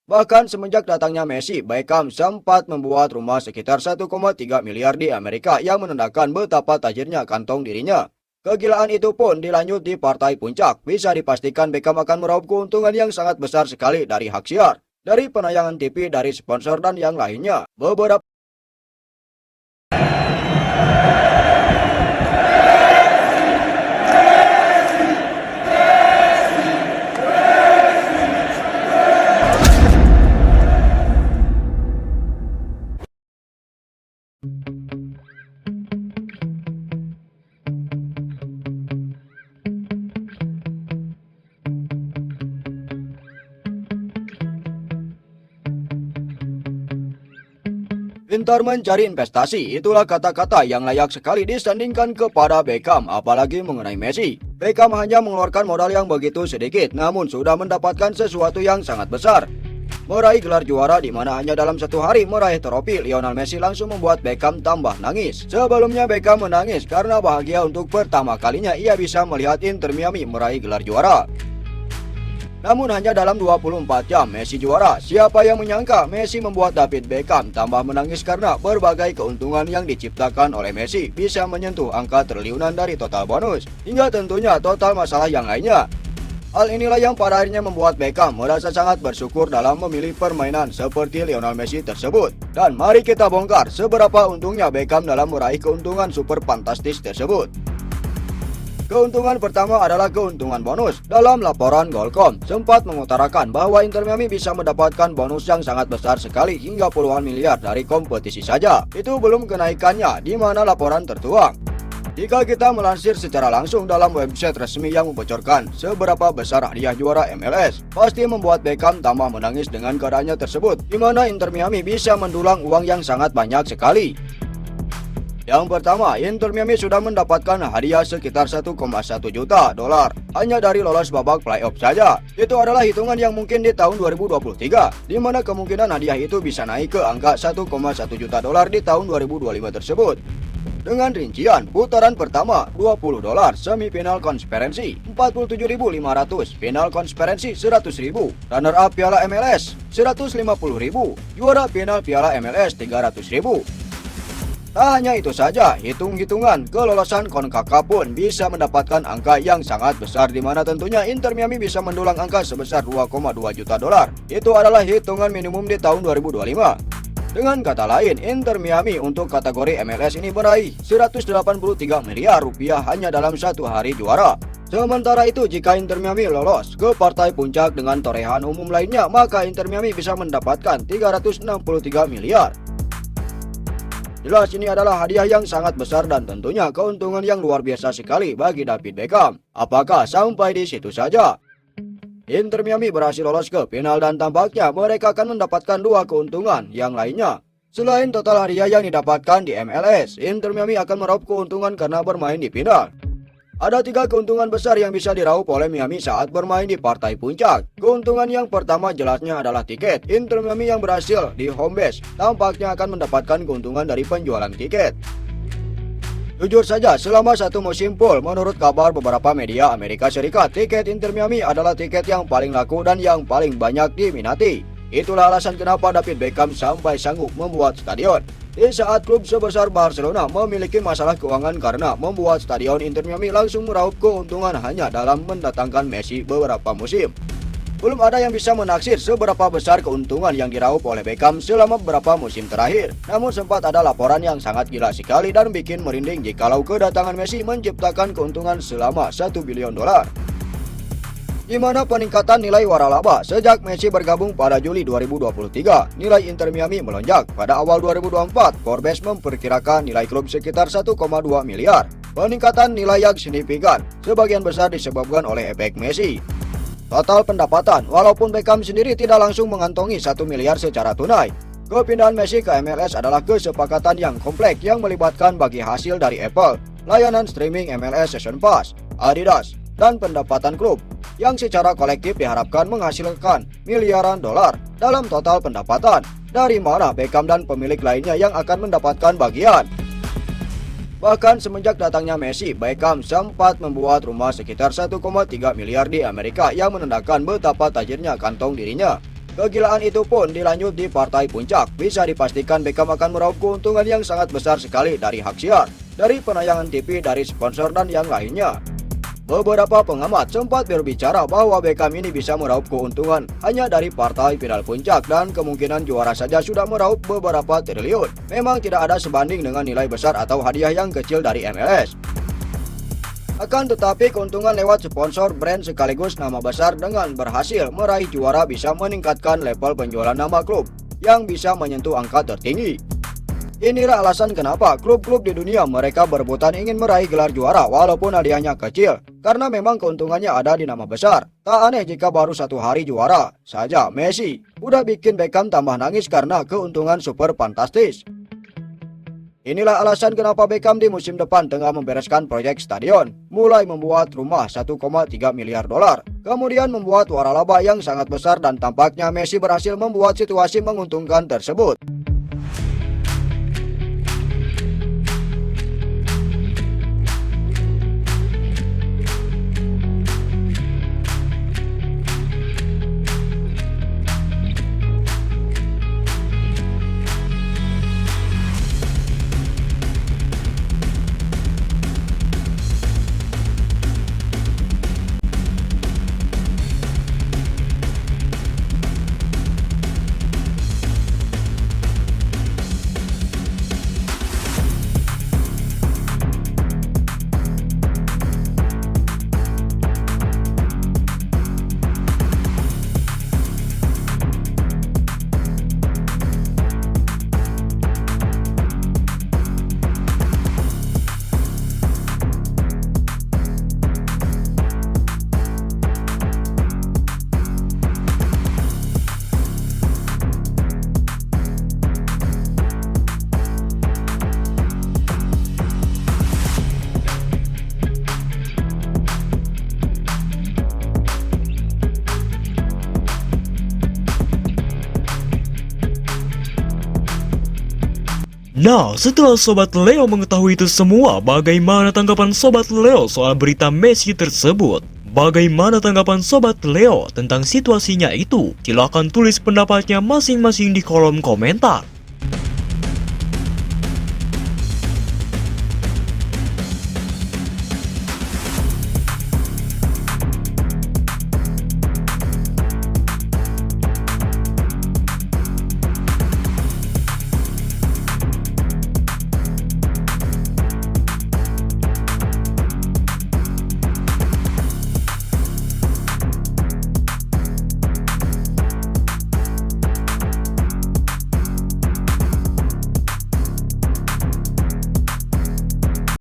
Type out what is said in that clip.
Bahkan semenjak datangnya Messi, Beckham sempat membuat rumah sekitar 1,3 miliar di Amerika yang menandakan betapa tajirnya kantong dirinya. Kegilaan itu pun dilanjut di partai puncak. Bisa dipastikan Beckham akan meraup keuntungan yang sangat besar sekali dari hak siar, dari penayangan TV, dari sponsor, dan yang lainnya. Beberapa pintar mencari investasi, itulah kata-kata yang layak sekali disandingkan kepada Beckham, apalagi mengenai Messi. Beckham hanya mengeluarkan modal yang begitu sedikit, namun sudah mendapatkan sesuatu yang sangat besar. Meraih gelar juara di mana hanya dalam satu hari meraih trofi, Lionel Messi langsung membuat Beckham tambah nangis. Sebelumnya Beckham menangis karena bahagia untuk pertama kalinya ia bisa melihat Inter Miami meraih gelar juara. Namun hanya dalam 24 jam Messi juara. Siapa yang menyangka Messi membuat David Beckham tambah menangis karena berbagai keuntungan yang diciptakan oleh Messi bisa menyentuh angka triliunan dari total bonus, hingga tentunya total masalah yang lainnya. Hal inilah yang pada akhirnya membuat Beckham merasa sangat bersyukur dalam memilih permainan seperti Lionel Messi tersebut. Dan mari kita bongkar seberapa untungnya Beckham dalam meraih keuntungan super fantastis tersebut. Keuntungan pertama adalah keuntungan bonus. Dalam laporan Goal.com sempat mengutarakan bahwa Inter Miami bisa mendapatkan bonus yang sangat besar sekali hingga puluhan miliar dari kompetisi saja. Itu belum kenaikannya di mana laporan tertuang. Jika kita melansir secara langsung dalam website resmi yang membocorkan seberapa besar hadiah juara MLS, pasti membuat Beckham tambah menangis dengan keadaannya tersebut, di mana Inter Miami bisa mendulang uang yang sangat banyak sekali. Yang pertama, Inter Miami sudah mendapatkan hadiah sekitar 1,1 juta dolar hanya dari lolos babak playoff saja. Itu adalah hitungan yang mungkin di tahun 2023, di mana kemungkinan hadiah itu bisa naik ke angka 1,1 juta dolar di tahun 2025 tersebut. Dengan rincian, putaran pertama 20 dolar, semifinal konferensi 47.500, final konferensi 100.000, runner up Piala MLS 150.000, juara final Piala MLS 300.000. Tak hanya itu saja, hitung-hitungan kelolosan CONCACAF pun bisa mendapatkan angka yang sangat besar, di mana tentunya Inter Miami bisa mendulang angka sebesar 2,2 juta dolar. Itu adalah hitungan minimum di tahun 2025. Dengan kata lain, Inter Miami untuk kategori MLS ini meraih 183 miliar rupiah hanya dalam satu hari juara. Sementara itu, jika Inter Miami lolos ke partai puncak dengan torehan umum lainnya, maka Inter Miami bisa mendapatkan 363 miliar. Jelas ini adalah hadiah yang sangat besar dan tentunya keuntungan yang luar biasa sekali bagi David Beckham. Apakah sampai di situ saja? Inter Miami berhasil lolos ke final dan tampaknya mereka akan mendapatkan dua keuntungan yang lainnya. Selain total hadiah yang didapatkan di MLS, Inter Miami akan meraup keuntungan karena bermain di final. Ada tiga keuntungan besar yang bisa diraup oleh Miami saat bermain di partai puncak. Keuntungan yang pertama jelasnya adalah tiket. Inter Miami yang berhasil di home base tampaknya akan mendapatkan keuntungan dari penjualan tiket. Jujur saja, selama satu musim full, menurut kabar beberapa media Amerika Serikat, tiket Inter Miami adalah tiket yang paling laku dan yang paling banyak diminati. Itulah alasan kenapa David Beckham sampai sanggup membuat stadion. Di saat klub sebesar Barcelona memiliki masalah keuangan karena membuat stadion, Inter Miami langsung meraup keuntungan hanya dalam mendatangkan Messi beberapa musim. Belum ada yang bisa menaksir seberapa besar keuntungan yang diraup oleh Beckham selama beberapa musim terakhir. Namun sempat ada laporan yang sangat gila sekali dan bikin merinding jikalau kedatangan Messi menciptakan keuntungan selama 1 bilion dolar. Di mana peningkatan nilai waralaba sejak Messi bergabung pada Juli 2023, nilai Inter Miami melonjak. Pada awal 2024, Forbes memperkirakan nilai klub sekitar 1,2 miliar. Peningkatan nilai yang signifikan sebagian besar disebabkan oleh efek Messi. Total pendapatan, walaupun Beckham sendiri tidak langsung mengantongi 1 miliar secara tunai, kepindahan Messi ke MLS adalah kesepakatan yang kompleks yang melibatkan bagi hasil dari Apple, layanan streaming MLS Season Pass, Adidas, dan pendapatan klub yang secara kolektif diharapkan menghasilkan miliaran dolar dalam total pendapatan, dari mana Beckham dan pemilik lainnya yang akan mendapatkan bagian. Bahkan semenjak datangnya Messi, Beckham sempat membuat rumah sekitar 1,3 miliar di Amerika yang menandakan betapa tajirnya kantong dirinya. Kegilaan itu pun dilanjut di partai puncak. Bisa dipastikan Beckham akan meraup keuntungan yang sangat besar sekali dari hak siar, dari penayangan TV, dari sponsor dan yang lainnya. Beberapa pengamat sempat berbicara bahwa Beckham ini bisa meraup keuntungan hanya dari partai final puncak dan kemungkinan juara saja sudah meraup beberapa triliun. Memang tidak ada sebanding dengan nilai besar atau hadiah yang kecil dari MLS. Akan tetapi keuntungan lewat sponsor brand sekaligus nama besar dengan berhasil meraih juara bisa meningkatkan level penjualan nama klub yang bisa menyentuh angka tertinggi. Inilah alasan kenapa klub-klub di dunia mereka berebutan ingin meraih gelar juara walaupun hadiahnya kecil, karena memang keuntungannya ada di nama besar. Tak aneh jika baru 1 hari juara saja Messi udah bikin Beckham tambah nangis karena keuntungan super fantastis. Inilah alasan kenapa Beckham di musim depan tengah membereskan proyek stadion, mulai membuat rumah 1,3 miliar dolar, kemudian membuat waralaba yang sangat besar dan tampaknya Messi berhasil membuat situasi menguntungkan tersebut. Nah, setelah Sobat Leo mengetahui itu semua, bagaimana tanggapan Sobat Leo soal berita Messi tersebut? Bagaimana tanggapan Sobat Leo tentang situasinya itu? Silahkan tulis pendapatnya masing-masing di kolom komentar.